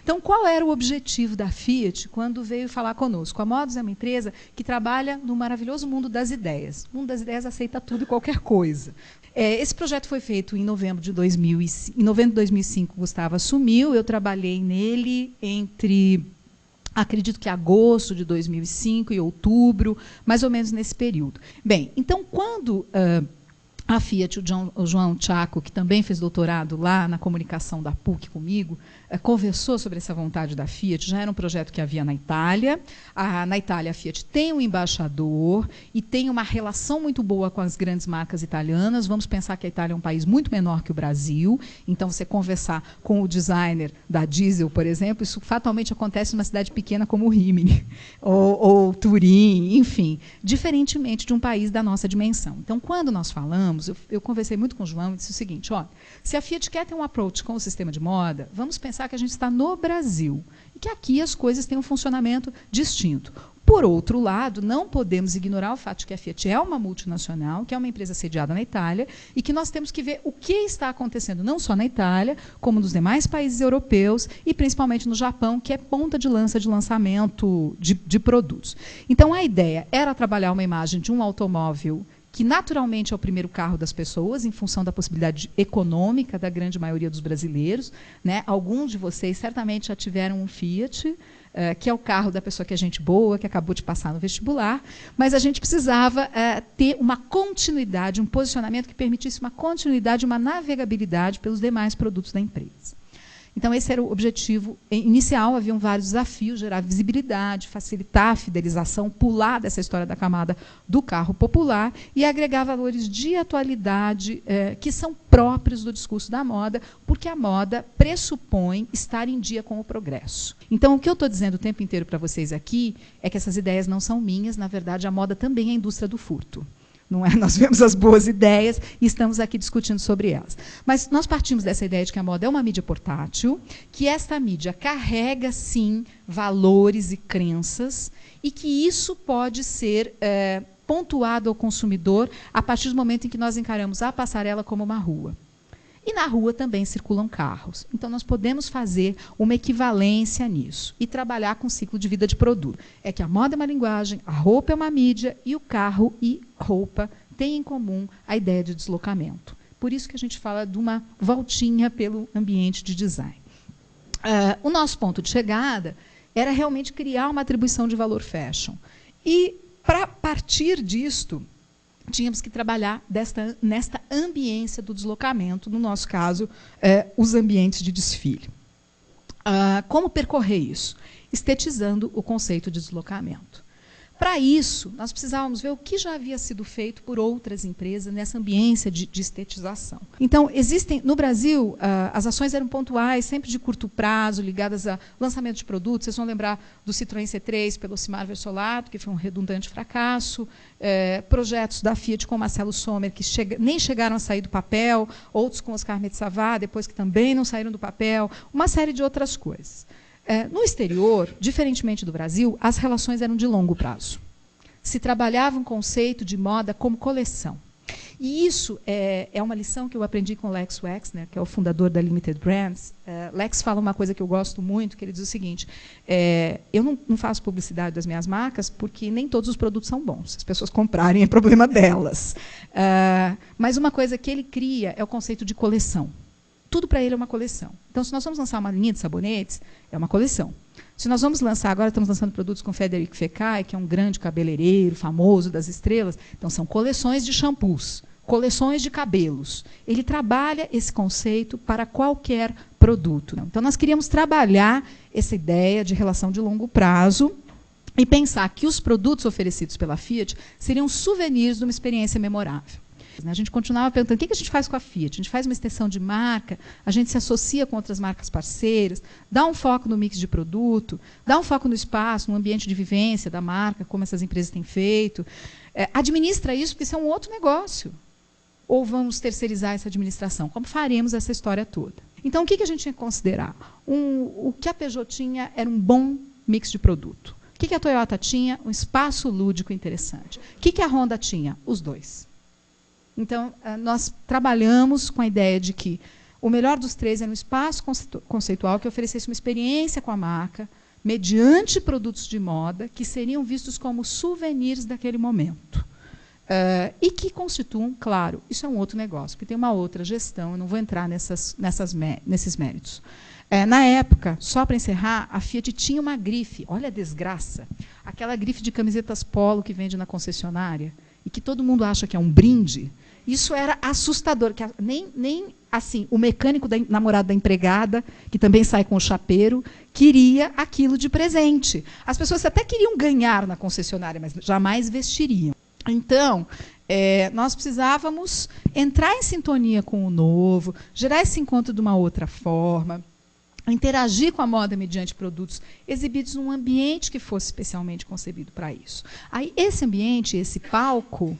Então, qual era o objetivo da Fiat quando veio falar conosco? A Modus é uma empresa que trabalha no maravilhoso mundo das ideias. O mundo das ideias aceita tudo e qualquer coisa. Esse projeto foi feito em novembro de 2005. Em novembro de 2005, Gustavo assumiu. Eu trabalhei nele entre, acredito que agosto de 2005 e outubro, mais ou menos nesse período. Bem, então, quando a Fiat, o João Chaco, que também fez doutorado lá na comunicação da PUC comigo, conversou sobre essa vontade da Fiat. Já era um projeto que havia na Itália. Na Itália, a Fiat tem um embaixador e tem uma relação muito boa com as grandes marcas italianas. Vamos pensar que a Itália é um país muito menor que o Brasil. Então, você conversar com o designer da Diesel, por exemplo, isso fatalmente acontece numa cidade pequena como Rimini, ou Turim, enfim, diferentemente de um país da nossa dimensão. Então, quando nós falamos, eu conversei muito com o João e disse o seguinte: olha, se a Fiat quer ter um approach com o sistema de moda, vamos pensar que a gente está no Brasil e que aqui as coisas têm um funcionamento distinto. Por outro lado, não podemos ignorar o fato de que a Fiat é uma multinacional, que é uma empresa sediada na Itália, e que nós temos que ver o que está acontecendo não só na Itália, como nos demais países europeus e principalmente no Japão, que é ponta de lança de lançamento de produtos. Então, a ideia era trabalhar uma imagem de um automóvel que naturalmente é o primeiro carro das pessoas, em função da possibilidade econômica da grande maioria dos brasileiros, né? Alguns de vocês certamente já tiveram um Fiat, que é o carro da pessoa que é gente boa, que acabou de passar no vestibular, mas a gente precisava ter uma continuidade, um posicionamento que permitisse uma continuidade, uma navegabilidade pelos demais produtos da empresa. Então, esse era o objetivo inicial. Haviam vários desafios: gerar visibilidade, facilitar a fidelização, pular dessa história da camada do carro popular e agregar valores de atualidade que são próprios do discurso da moda, porque a moda pressupõe estar em dia com o progresso. Então, o que eu estou dizendo o tempo inteiro para vocês aqui é que essas ideias não são minhas. Na verdade, a moda também é a indústria do furto. Não é? Nós vemos as boas ideias e estamos aqui discutindo sobre elas. Mas nós partimos dessa ideia de que a moda é uma mídia portátil, que esta mídia carrega, sim, valores e crenças, e que isso pode ser pontuado ao consumidor a partir do momento em que nós encaramos a passarela como uma rua. E na rua também circulam carros. Então, nós podemos fazer uma equivalência nisso e trabalhar com o ciclo de vida de produto. É que a moda é uma linguagem, a roupa é uma mídia, e o carro e roupa têm em comum a ideia de deslocamento. Por isso que a gente fala de uma voltinha pelo ambiente de design. O nosso ponto de chegada era realmente criar uma atribuição de valor fashion. E, para partir disto, tínhamos que trabalhar nesta ambiência do deslocamento, no nosso caso, os ambientes de desfile. Como percorrer isso? Estetizando o conceito de deslocamento. Para isso, nós precisávamos ver o que já havia sido feito por outras empresas nessa ambiência de estetização. Então, no Brasil, as ações eram pontuais, sempre de curto prazo, ligadas a lançamento de produtos. Vocês vão lembrar do Citroën C3 pelo Ocimar Versolato, que foi um redundante fracasso, projetos da Fiat com Marcelo Sommer, que nem chegaram a sair do papel, outros com Oscar Metsavá, depois que também não saíram do papel, uma série de outras coisas. No exterior, diferentemente do Brasil, as relações eram de longo prazo. Se trabalhava um conceito de moda como coleção. E isso é uma lição que eu aprendi com o Lex Wexner, que é o fundador da Limited Brands. Lex fala uma coisa que eu gosto muito, que ele diz o seguinte: eu não faço publicidade das minhas marcas porque nem todos os produtos são bons. Se as pessoas comprarem, é problema delas. Mas uma coisa que ele cria é o conceito de coleção. Tudo para ele é uma coleção. Então, se nós vamos lançar uma linha de sabonetes, é uma coleção. Se nós vamos lançar, agora estamos lançando produtos com Frederic Fekkai, que é um grande cabeleireiro famoso das estrelas, então são coleções de shampoos, coleções de cabelos. Ele trabalha esse conceito para qualquer produto. Então, nós queríamos trabalhar essa ideia de relação de longo prazo e pensar que os produtos oferecidos pela Fiat seriam souvenirs de uma experiência memorável. A gente continuava perguntando: o que a gente faz com a Fiat? A gente faz uma extensão de marca, a gente se associa com outras marcas parceiras, dá um foco no mix de produto, dá um foco no espaço, no ambiente de vivência da marca, como essas empresas têm feito. Administra isso, porque isso é um outro negócio. Ou vamos terceirizar essa administração? Como faremos essa história toda? Então, o que a gente tinha que considerar? O que a Peugeot tinha era um bom mix de produto. O que a Toyota tinha? Um espaço lúdico interessante. O que a Honda tinha? Os dois. Então, nós trabalhamos com a ideia de que O melhor dos três era um espaço conceitual que oferecesse uma experiência com a marca, mediante produtos de moda, que seriam vistos como souvenirs daquele momento. E que constituam, claro, isso é um outro negócio, porque tem uma outra gestão, eu não vou entrar nesses méritos. Na época, só para encerrar, a Fiat tinha uma grife, olha a desgraça, aquela grife de camisetas polo que vende na concessionária, e que todo mundo acha que é um brinde. Isso era assustador, que nem assim, o mecânico namorado da empregada, que também sai com o chapeiro, queria aquilo de presente. As pessoas até queriam ganhar na concessionária, mas jamais vestiriam. Então, nós precisávamos entrar em sintonia com o novo, gerar esse encontro de uma outra forma, interagir com a moda mediante produtos exibidos num ambiente que fosse especialmente concebido para isso. Aí, esse ambiente, esse palco,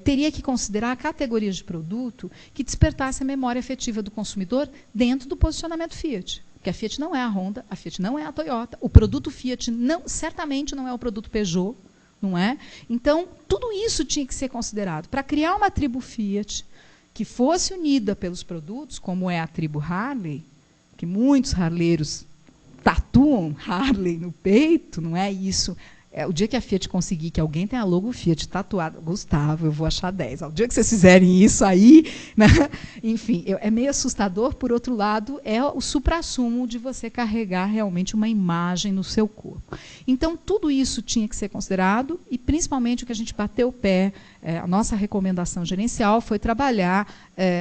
teria que considerar categorias de produto que despertasse a memória afetiva do consumidor dentro do posicionamento Fiat. Porque a Fiat não é a Honda, a Fiat não é a Toyota, o produto Fiat certamente não é o produto Peugeot, não é? Então, tudo isso tinha que ser considerado. Para criar uma tribo Fiat que fosse unida pelos produtos, como é a tribo Harley, que muitos harleiros tatuam Harley no peito, não é isso? O dia que a Fiat conseguir que alguém tenha a logo Fiat tatuada, Gustavo, eu vou achar 10. O dia que vocês fizerem isso aí, né? Enfim, é meio assustador, por outro lado, é o suprassumo de você carregar realmente uma imagem no seu corpo. Então, tudo isso tinha que ser considerado, e principalmente o que a gente bateu o pé, a nossa recomendação gerencial foi trabalhar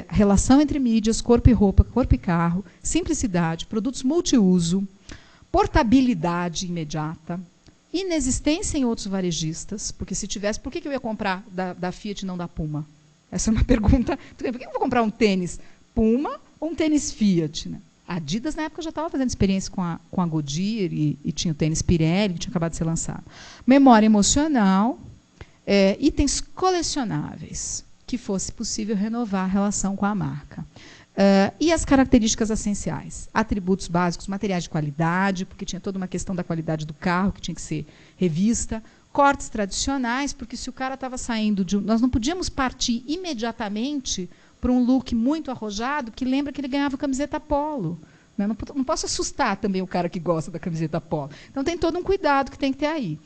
relação entre mídias, corpo e roupa, corpo e carro, simplicidade, produtos multiuso, portabilidade imediata, inexistência em outros varejistas, porque se tivesse, por que eu ia comprar da Fiat e não da Puma? Essa é uma pergunta. Por que eu vou comprar um tênis Puma ou um tênis Fiat? Né? A Adidas, na época, já estava fazendo experiência com a Goodyear e tinha o tênis Pirelli, que tinha acabado de ser lançado. Memória emocional, itens colecionáveis, que fosse possível renovar a relação com a marca. E as características essenciais, atributos básicos, materiais de qualidade, porque tinha toda uma questão da qualidade do carro que tinha que ser revista, cortes tradicionais, porque se o cara estava saindo de nós não podíamos partir imediatamente para um look muito arrojado, que lembra que ele ganhava camiseta polo. Né? Não posso assustar também o cara que gosta da camiseta polo. Então tem todo um cuidado que tem que ter aí.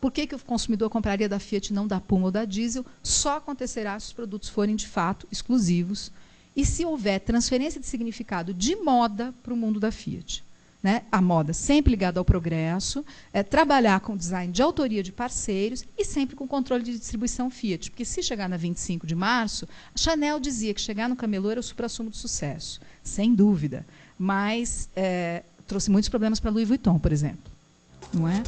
Por que o consumidor compraria da Fiat e não da Puma ou da Diesel? Só acontecerá se os produtos forem, de fato, exclusivos, e se houver transferência de significado de moda para o mundo da Fiat. Né? A moda sempre ligada ao progresso, trabalhar com design de autoria de parceiros e sempre com controle de distribuição Fiat. Porque se chegar na 25 de março, a Chanel dizia que chegar no camelô era o suprassumo do sucesso. Sem dúvida. Mas trouxe muitos problemas para Louis Vuitton, por exemplo. Não é?